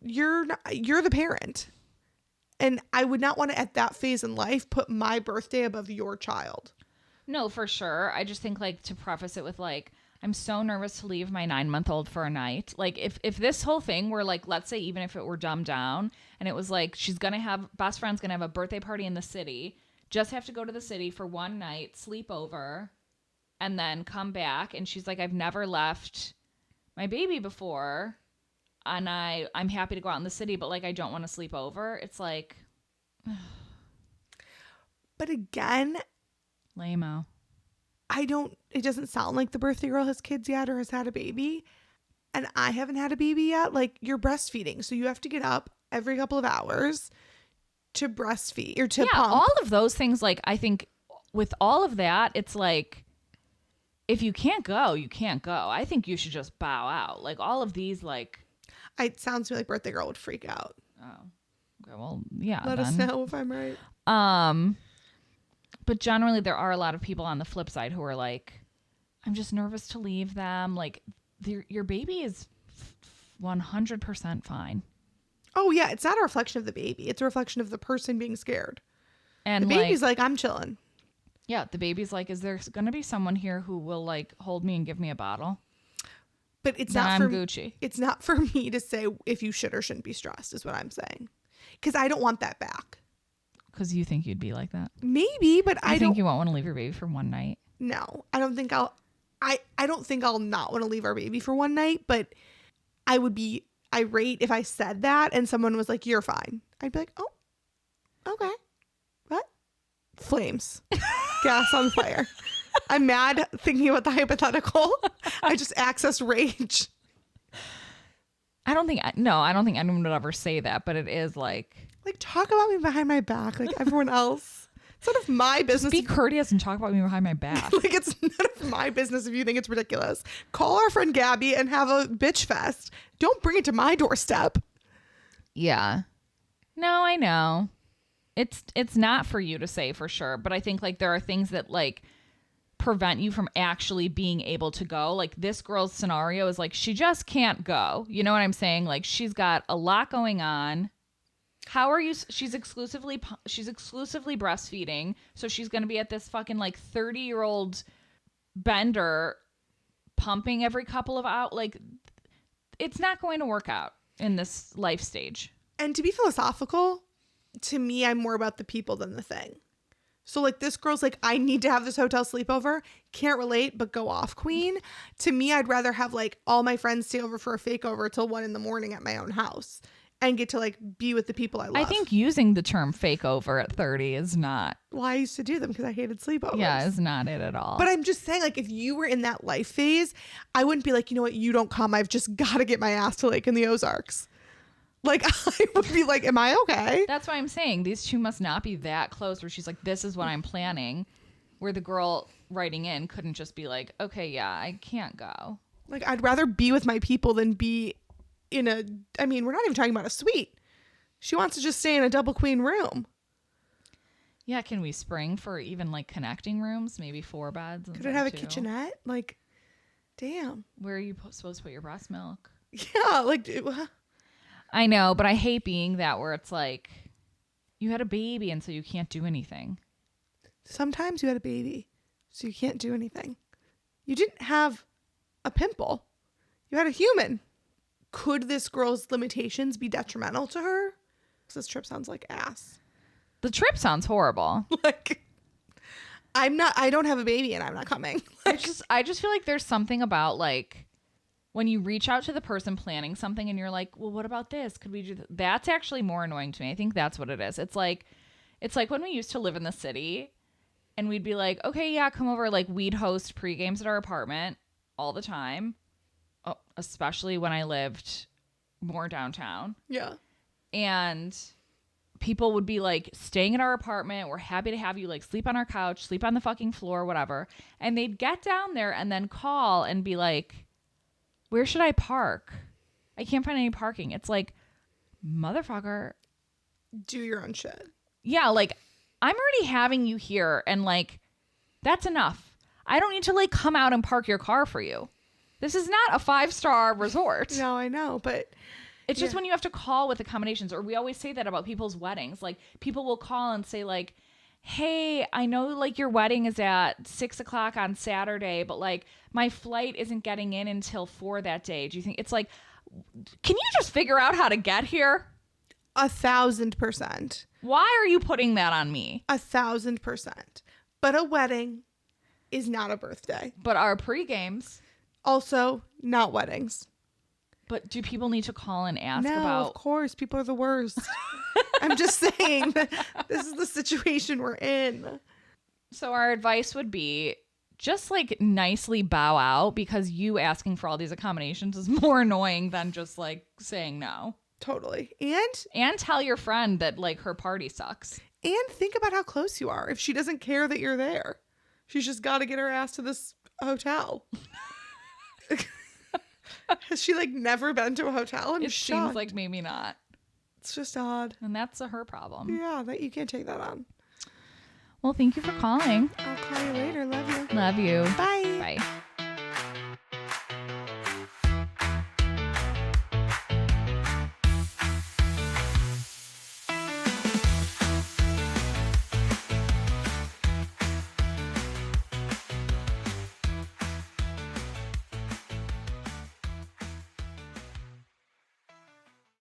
you're the parent. And I would not want to, at that phase in life, put my birthday above your child. No, for sure. I just think, like, to preface it with, like, I'm so nervous to leave my 9-month-old for a night. Like, if this whole thing were, like, let's say even if it were dumbed down and it was, like, best friend's going to have a birthday party in the city, just have to go to the city for one night, sleep over, and then come back. And she's like, I've never left my baby before. And I'm happy to go out in the city, but like, I don't want to sleep over. It's like, but again, lame-o. It doesn't sound like the birthday girl has kids yet or has had a baby. And I haven't had a baby yet. Like, you're breastfeeding. So you have to get up every couple of hours to breastfeed or to pump. All of those things. Like, I think with all of that, it's like, if you can't go, you can't go. I think you should just bow out. Like, all of these, like, it sounds to me like birthday girl would freak out. Oh, okay. Well, yeah. Let us know if I'm right. But generally there are a lot of people on the flip side who are like, I'm just nervous to leave them. Like, your baby is 100% fine. Oh yeah, it's not a reflection of the baby. It's a reflection of the person being scared. And the baby's like, I'm chilling. Yeah, the baby's like, is there going to be someone here who will like hold me and give me a bottle? But it's then not I'm for Gucci. It's not for me to say if you should or shouldn't be stressed, is what I'm saying. Because I don't want that back. Because you think you'd be like that? Maybe, but I think you won't want to leave your baby for one night. No, I don't think I'll. I don't think I'll not want to leave our baby for one night. But I would be irate if I said that and someone was like, "You're fine." I'd be like, "Oh, okay." What? Flames, gas on fire. I'm mad thinking about the hypothetical. I just accessed rage. I don't think anyone would ever say that, but it is like talk about me behind my back like everyone else. It's none of my business. Be courteous and talk about me behind my back. Like, it's none of my business if you think it's ridiculous. Call our friend Gabby and have a bitch fest. Don't bring it to my doorstep. Yeah. No, I know. It's not for you to say for sure, but I think like there are things that like prevent you from actually being able to go. Like, this girl's scenario is like, she just can't go. You know what I'm saying? Like, she's got a lot going on. How are you? She's exclusively breastfeeding. So she's going to be at this fucking like 30-year-old bender pumping every couple of hours. Like, it's not going to work out in this life stage. And to be philosophical, to me, I'm more about the people than the thing. So like, this girl's like, I need to have this hotel sleepover. Can't relate, but go off, queen. To me, I'd rather have like all my friends stay over for a fake over till 1 a.m. at my own house. and get to like be with the people I love. I think using the term fake over at 30 is not. Well, I used to do them because I hated sleepovers. Yeah, it's not it at all. But I'm just saying, like, if you were in that life phase, I wouldn't be like, you know what, you don't come. I've just got to get my ass to Lake in the Ozarks. Like, I would be like, am I okay? That's why I'm saying these two must not be that close where she's like, this is what I'm planning. Where the girl writing in couldn't just be like, okay, yeah, I can't go. Like, I'd rather be with my people than be in a, I mean, we're not even talking about a suite. She wants to just stay in a double queen room. Yeah, can we spring for even like connecting rooms? Maybe 4 beds. Could it have a kitchenette? Like, damn. Where are you supposed to put your breast milk? Yeah, like, I know, but I hate being that where it's like, you had a baby and so you can't do anything. Sometimes you had a baby, so you can't do anything. You didn't have a pimple. You had a human. Could this girl's limitations be detrimental to her? This trip sounds like ass. The trip sounds horrible. Like, I don't have a baby and I'm not coming. Like, I just feel like there's something about like when you reach out to the person planning something and you're like, well, what about this? Could we do that? That's actually more annoying to me. I think that's what it is. It's like when we used to live in the city and we'd be like, okay, yeah, come over. Like we'd host pre-games at our apartment all the time. Oh, especially when I lived more downtown. yeah. And people would be like staying at our apartment. We're happy to have you like sleep on our couch, sleep on the fucking floor, whatever. And they'd get down there and then call and be like, where should I park? I can't find any parking. It's like, motherfucker. Do your own shit. Yeah, like I'm already having you here and like that's enough. I don't need to like come out and park your car for you. This is not a 5-star resort. No, I know, but it's just when you have to call with accommodations, or we always say that about people's weddings. Like people will call and say like, hey, I know like your wedding is at 6:00 on Saturday, but like my flight isn't getting in until 4 that day. Do you think it's like, can you just figure out how to get here? 1,000%. Why are you putting that on me? 1,000%. But a wedding is not a birthday. But our pre-games. Also, not weddings. But do people need to call and ask no, about? Of course. People are the worst. I'm just saying that this is the situation we're in. So our advice would be just like nicely bow out, because you asking for all these accommodations is more annoying than just like saying no. Totally. And tell your friend that like her party sucks. And think about how close you are. If she doesn't care that you're there, she's just got to get her ass to this hotel. Has she like never been to a hotel? It seems like maybe not. It's just odd. And that's her problem. Yeah, that you can't take that on. Well, thank you for calling. I'll call you later. Love you. Love you. Bye. Bye.